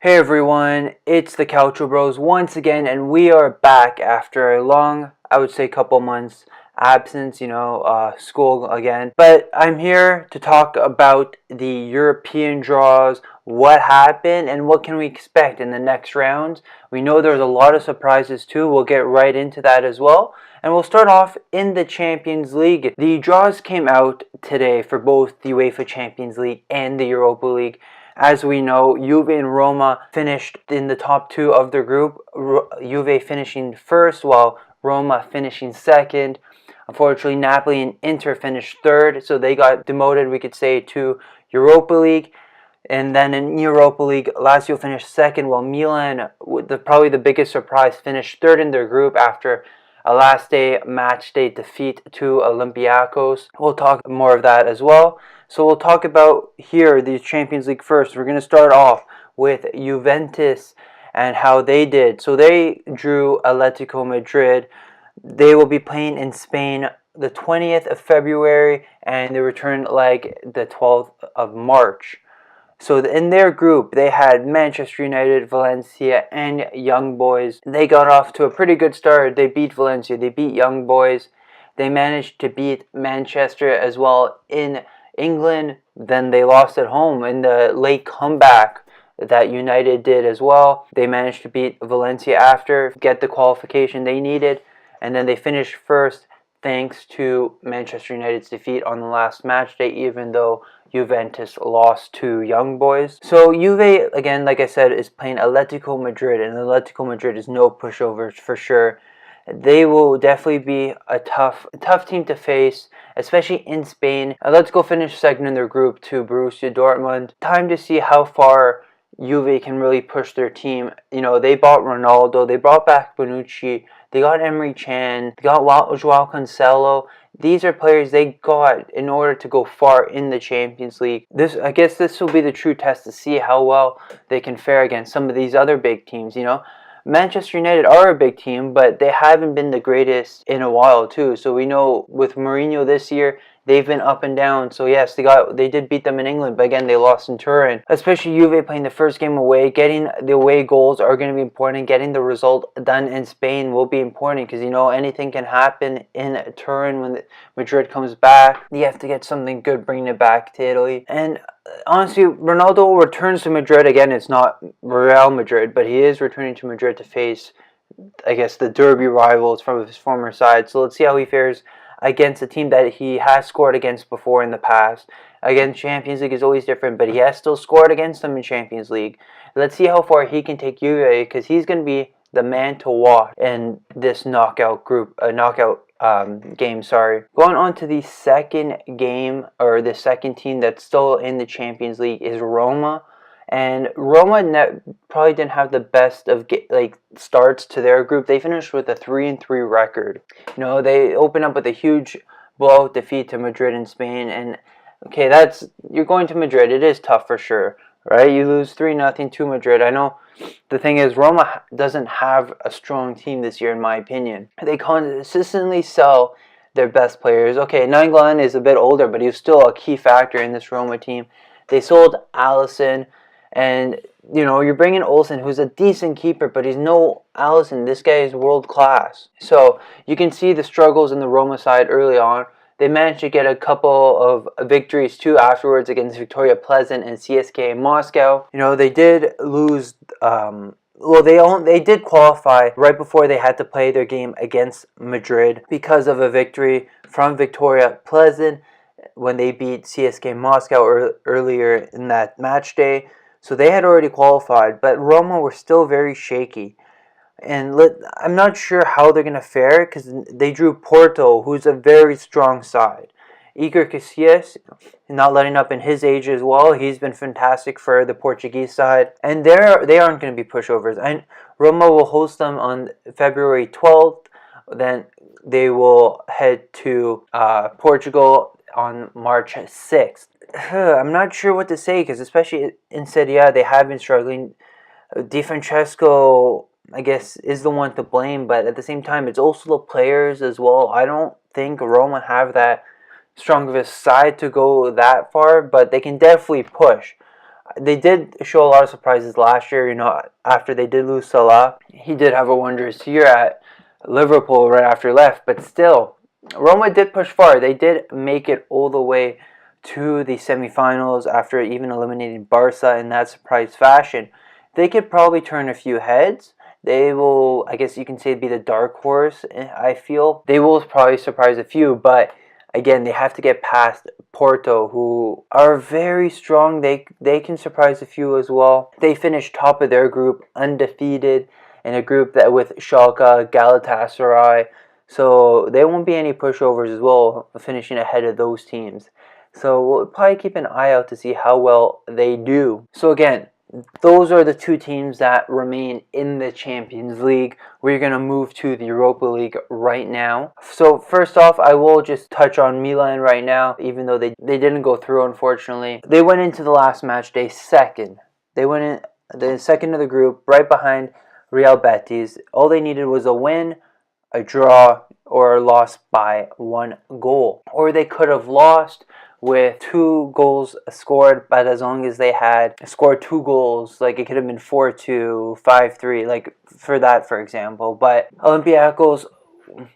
Hey everyone, it's the Calcio Bros once again, and we are back after a long, I would say, couple months absence, school again. But I'm here to talk about the European draws, what happened, and what can we expect in the next rounds. We know there's a lot of surprises too. We'll get right into that as well. And we'll start off in the Champions League. The draws came out today for both the UEFA Champions League and the Europa League. As we know, Juve and Roma finished in the top two of their group, Juve finishing first while Roma finishing second. Unfortunately, Napoli and Inter finished third, so they got demoted, we could say, to Europa League. And then in Europa League, Lazio finished second, while Milan, probably the biggest surprise, finished third in their group after a last day match day defeat to Olympiacos. We'll talk more of that as well. So we'll talk about here the Champions League first. We're going to start off with Juventus and how they did. So they drew Atletico Madrid. They will be playing in Spain the 20th of February and the return leg the 12th of March. So in their group, they had Manchester United, Valencia, and Young Boys. They got off to a pretty good start. They beat Valencia. They beat Young Boys. They managed to beat Manchester as well in England. Then they lost at home in the late comeback that United did as well. They managed to beat Valencia after, get the qualification they needed, and then they finished first thanks to Manchester United's defeat on the last match day, even though Juventus lost to Young Boys. So Juve, again, like I said, is playing Atletico Madrid, and Atletico Madrid is no pushovers for sure. They will definitely be a tough team to face, especially in Spain. Atletico finished second in their group to Borussia Dortmund. Time to see how far Juve can really push their team. You know, they bought Ronaldo, they brought back Bonucci, they got Emre Can, they got Joao Cancelo. These are players they got in order to go far in the Champions League. I guess this will be the true test to see how well they can fare against some of these other big teams, Manchester United are a big team, but they haven't been the greatest in a while too. So we know with Mourinho this year, they've been up and down. So yes, they did beat them in England, but again, they lost in Turin. Especially Juve playing the first game away, getting the away goals are going to be important. Getting the result done in Spain will be important because anything can happen in Turin when Madrid comes back. You have to get something good, bringing it back to Italy. And honestly, Ronaldo returns to Madrid again. It's not Real Madrid, but he is returning to Madrid to face, I guess, the derby rivals from his former side. So let's see how he fares against a team that he has scored against before in the past. Again, Champions League is always different, but he has still scored against them in Champions League. Let's see how far he can take Juve, because he's going to be the man to watch in this knockout game. Going on to the second game, or the second team that's still in the Champions League, is Roma. And Roma probably didn't have the best of starts to their group. They finished with a 3-3 record. They opened up with a huge blowout defeat to Madrid in Spain. And okay, you're going to Madrid. It is tough for sure, right? You lose 3-0 to Madrid. I know. The thing is, Roma doesn't have a strong team this year, in my opinion. They consistently sell their best players. Okay, Nainggolan is a bit older, but he's still a key factor in this Roma team. They sold Alisson. And, you're bringing Olsen, who's a decent keeper, but he's no Alisson. This guy is world class. So you can see the struggles in the Roma side early on. They managed to get a couple of victories too afterwards against Victoria Pleasant and CSKA Moscow. They did lose. They did qualify right before they had to play their game against Madrid because of a victory from Victoria Pleasant when they beat CSKA Moscow earlier in that match day. So they had already qualified, but Roma were still very shaky. And I'm not sure how they're going to fare because they drew Porto, who's a very strong side. Iker Casillas, not letting up in his age as well. He's been fantastic for the Portuguese side. And they aren't going to be pushovers. And Roma will host them on February 12th. Then they will head to Portugal on March 6th. I'm not sure what to say because especially in Serie A, they have been struggling. Di Francesco, I guess, is the one to blame, but at the same time, it's also the players as well. I don't think Roma have that strong of a side to go that far, but they can definitely push. They did show a lot of surprises last year, after they did lose Salah. He did have a wondrous year at Liverpool right after he left, but still, Roma did push far. They did make it all the way to the semifinals after even eliminating Barca in that surprise fashion. They could probably turn a few heads. They will, I guess you can say, be the dark horse, I feel. They will probably surprise a few, but again, they have to get past Porto, who are very strong. They can surprise a few as well. They finished top of their group, undefeated, in a group that with Schalke, Galatasaray. So there won't be any pushovers as well, finishing ahead of those teams. So we'll probably keep an eye out to see how well they do. So again, those are the two teams that remain in the Champions League. We're going to move to the Europa League right now. So first off, I will just touch on Milan right now, even though they didn't go through, unfortunately. They went into the last match day second. They went in the second of the group, right behind Real Betis. All they needed was a win, a draw, or a loss by 1 goal. Or they could have lost with 2 goals scored, but as long as they had scored 2 goals, like it could have been 4-2, 5-3, like for that, for example. But Olympiacos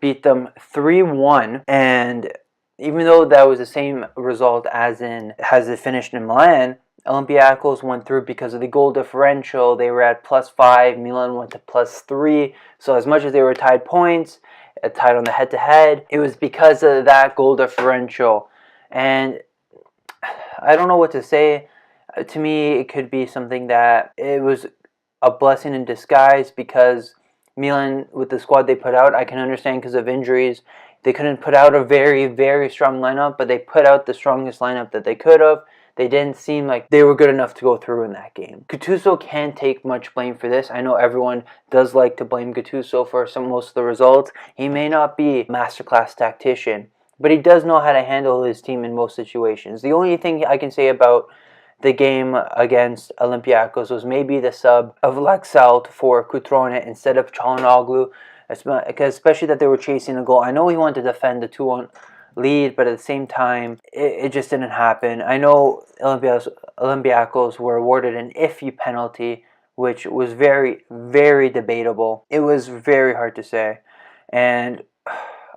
beat them 3-1, and even though that was the same result as it finished in Milan, Olympiacos went through because of the goal differential. They were at +5, Milan went to +3, so as much as they were tied points, tied on the head-to-head, it was because of that goal differential. And I don't know what to say. To me, it could be something that it was a blessing in disguise, because Milan, with the squad they put out, I can understand because of injuries, they couldn't put out a very, very strong lineup, but they put out the strongest lineup that they could have. They didn't seem like they were good enough to go through in that game. Gattuso can't take much blame for this. I know everyone does like to blame Gattuso for most of the results. He may not be a masterclass tactician, but he does know how to handle his team in most situations. The only thing I can say about the game against Olympiacos was maybe the sub of Laxalt for Cutrone instead of Çalhanoğlu, especially that they were chasing a goal. I know he wanted to defend the 2-1 lead, but at the same time, it just didn't happen. I know Olympiacos were awarded an iffy penalty, which was very, very debatable. It was very hard to say, and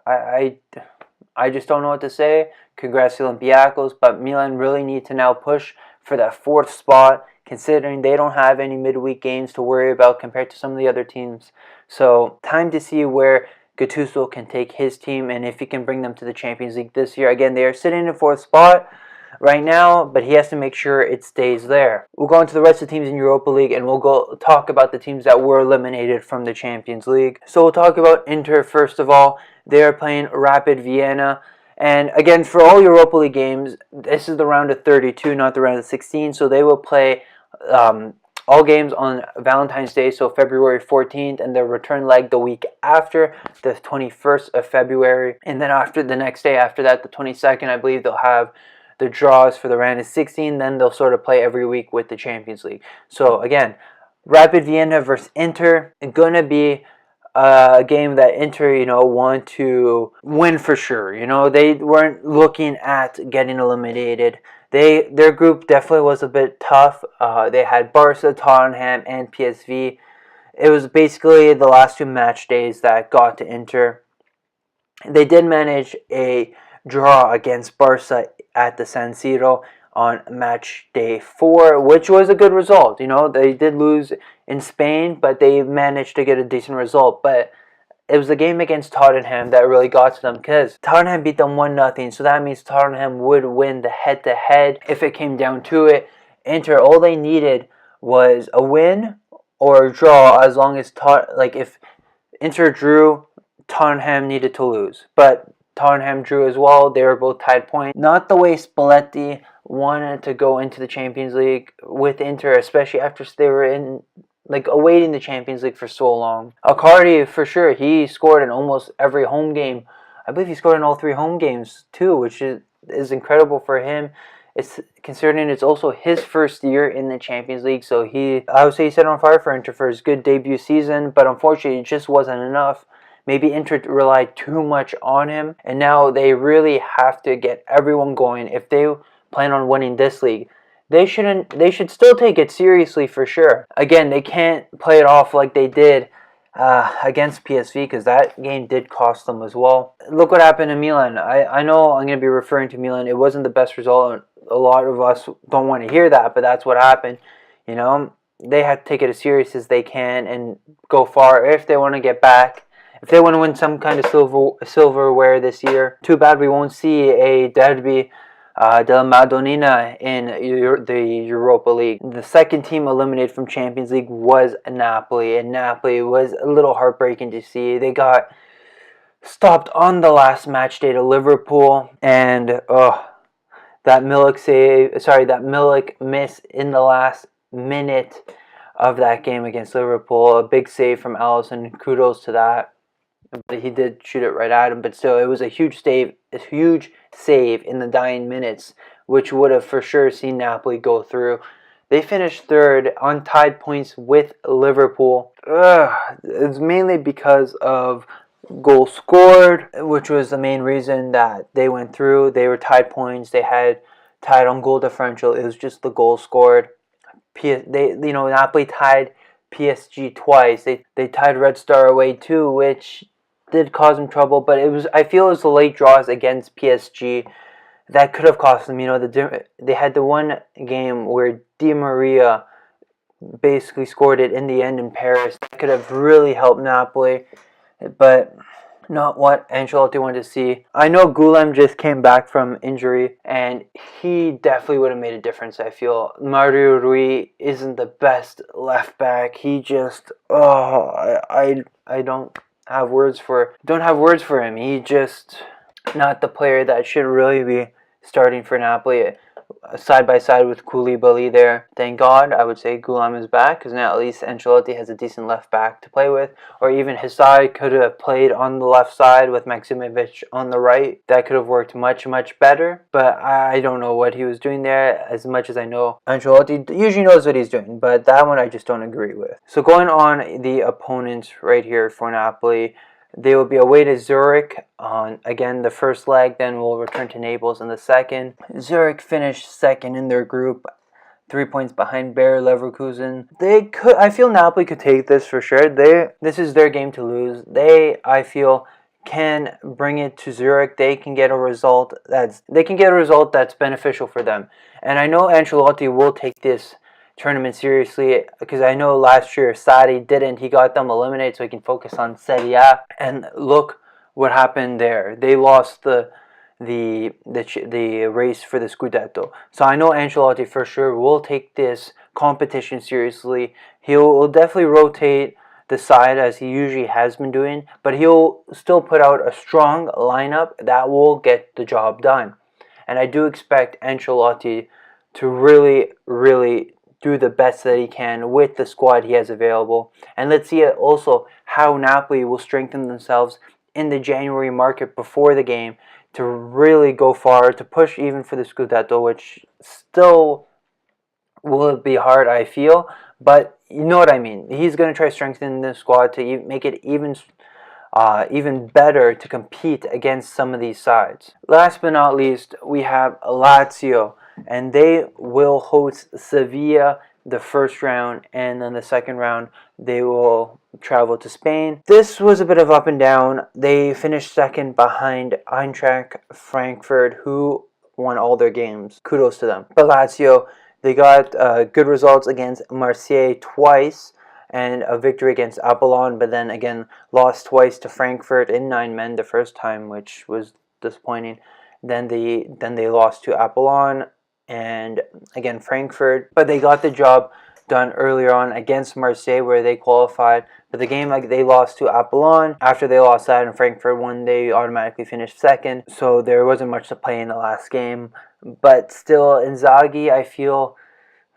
I just don't know what to say. Congrats to Olympiacos, but Milan really need to now push for that 4th spot, considering they don't have any midweek games to worry about compared to some of the other teams. So time to see where Gattuso can take his team and if he can bring them to the Champions League this year. Again, they are sitting in 4th spot right now, but he has to make sure it stays there. We'll go into the rest of the teams in Europa League, and we'll go talk about the teams that were eliminated from the Champions League. So we'll talk about Inter first of all. They are playing Rapid Vienna. And again, for all Europa League games, this is the round of 32, not the round of 16. So they will play all games on Valentine's Day, so February 14th, and their return leg the week after, the 21st of February. And then after the next day after that, the 22nd, I believe they'll have the draws for the round of 16. Then they'll sort of play every week with the Champions League. So again, Rapid Vienna versus Inter, it's going to be a game that Inter, want to win for sure. They weren't looking at getting eliminated. Their group definitely was a bit tough. They had Barca, Tottenham, and PSV. It was basically the last 2 match days that got to Inter. They did manage a draw against Barca at the San Siro on match day 4, which was a good result. They did lose in Spain, but they managed to get a decent result. But it was the game against Tottenham that really got to them, because Tottenham beat them 1-0, so that means Tottenham would win the head-to-head if it came down to it. Inter, all they needed was a win or a draw, as long as if Inter drew, Tottenham needed to lose. But Tottenham drew as well. They were both tied points. Not the way Spalletti wanted to go into the Champions League with Inter, especially after they were awaiting the Champions League for so long. Icardi, for sure, he scored in almost every home game. I believe he scored in all 3 home games too, which is incredible for him. It's considering it's also his first year in the Champions League, so I would say he set on fire for Inter for his good debut season, but unfortunately it just wasn't enough. Maybe Inter relied too much on him, and now they really have to get everyone going if they plan on winning this league. They should still take it seriously for sure. Again, they can't play it off like they did against PSV, because that game did cost them as well. Look what happened in Milan. I know I'm going to be referring to Milan. It wasn't the best result. A lot of us don't want to hear that, but that's what happened. You know, they have to take it as serious as they can and go far if they want to get back. If they want to win some kind of silverware this year. Too bad we won't see a derby della Madonnina in the Europa League. The second team eliminated from Champions League was Napoli, and Napoli was a little heartbreaking to see. They got stopped on the last match day to Liverpool, and that Milik miss in the last minute of that game against Liverpool. A big save from Alisson. Kudos to that. But he did shoot it right at him. But still, it was a huge save in the dying minutes, which would have for sure seen Napoli go through. They finished third on tied points with Liverpool. It's mainly because of goal scored, which was the main reason that they went through. They were tied points. They had tied on goal differential. It was just the goal scored. Napoli tied PSG twice. They tied Red Star away too, which did cause them trouble. But I feel it was the late draws against PSG that could have cost them. They had the one game where Di Maria basically scored it in the end in Paris. That could have really helped Napoli, but not what Ancelotti wanted to see. I know Gulam just came back from injury, and he definitely would have made a difference, I feel. Mario Rui isn't the best left back. He just, I don't have words for him. He just not the player that should really be starting for Napoli. Side by side with Koulibaly there. Thank God, I would say Gulam is back, because now at least Ancelotti has a decent left back to play with. Or even Hisai could have played on the left side with Maksimovic on the right. That could have worked much, much better. But I don't know what he was doing there, as much as I know Ancelotti usually knows what he's doing. But that one I just don't agree with. So going on the opponents right here for Napoli, they will be away to Zurich on, again, the first leg, then we'll return to Naples in the second. Zurich finished second in their group, 3 points behind Bayer Leverkusen. I feel Napoli could take this for sure. This is their game to lose. I feel, can bring it to Zurich. They can get a result that's beneficial for them. And I know Ancelotti will take this tournament seriously, because I know last year Sarri didn't. He got them eliminated so he can focus on Serie A, and look what happened there. They lost the race for the Scudetto. So I know Ancelotti for sure will take this competition seriously. He'll definitely rotate the side as he usually has been doing, but he'll still put out a strong lineup that will get the job done. And I do expect Ancelotti to really, really do the best that he can with the squad he has available. And let's see also how Napoli will strengthen themselves in the January market before the game to really go far, to push even for the Scudetto, which still will be hard, I feel. But you know what I mean. He's going to try to strengthen the squad to make it even better to compete against some of these sides. Last but not least, we have Lazio, and they will host Sevilla the first round, and then the second round they will travel to Spain. This was a bit of up and down. They finished second behind Eintracht Frankfurt, who won all their games. Kudos to them. But Lazio, they got good results against Marseille twice, and a victory against Apollon, but then again lost twice to Frankfurt in 9 men the first time, which was disappointing. Then they lost to Apollon and again Frankfurt, but they got the job done earlier on against Marseille, where they qualified. But the game they lost to Apollon. After they lost that and Frankfurt won, they automatically finished second. So there wasn't much to play in the last game. But still, Inzaghi, I feel,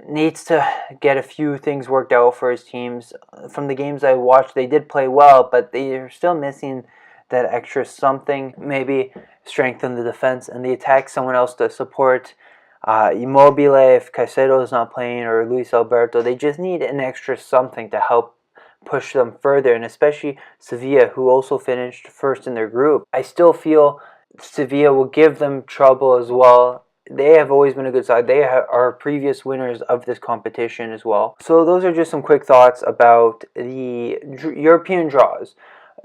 needs to get a few things worked out for his teams. From the games I watched, they did play well, but they're still missing that extra something. Maybe strengthen the defense and the attack, someone else to support Immobile if Caicedo is not playing, or Luis Alberto. They just need an extra something to help push them further, and especially Sevilla, who also finished first in their group. I still feel Sevilla will give them trouble as well. they have always been a good side. They are previous winners of this competition as well. So those are just some quick thoughts about the European draws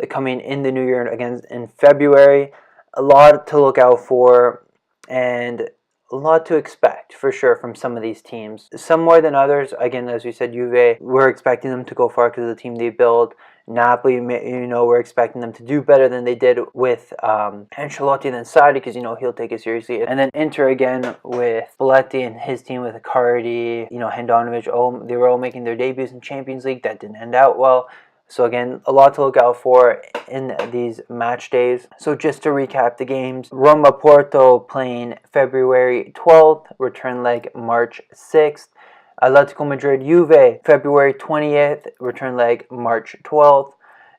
coming in the new year again in February. A lot to look out for and a lot to expect for sure from some of these teams. Some more than others. Again, as we said, Juve, we're expecting them to go far because of the team they build. Napoli, we're expecting them to do better than they did with Ancelotti and then Sarri, because he'll take it seriously. And then Inter again with Spalletti and his team with Icardi, Handanovic. They were all making their debuts in Champions League. That didn't end out well. So again, a lot to look out for in these match days. So just to recap the games, Roma-Porto playing February 12th, return leg March 6th. Atletico Madrid-Juve, February 20th, return leg March 12th.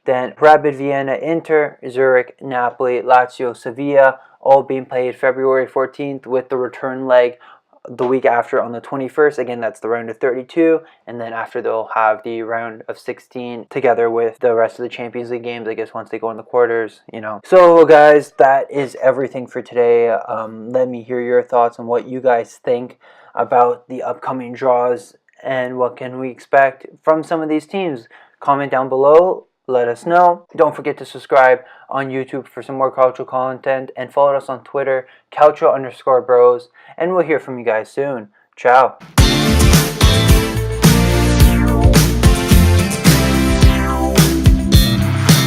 Then Rapid Vienna-Inter, Zurich, Napoli, Lazio, Sevilla, all being played February 14th with the return leg the week after on the 21st. Again, that's the round of 32, and then after they'll have the round of 16 together with the rest of the Champions League games, I guess, once they go in the quarters, So guys, that is everything for today. Let me hear your thoughts on what you guys think about the upcoming draws and what can we expect from some of these teams. Comment down below. Let us know. Don't forget to subscribe on YouTube for some more Calcio content and follow us on Twitter, Calcio_Bros, and we'll hear from you guys soon. Ciao.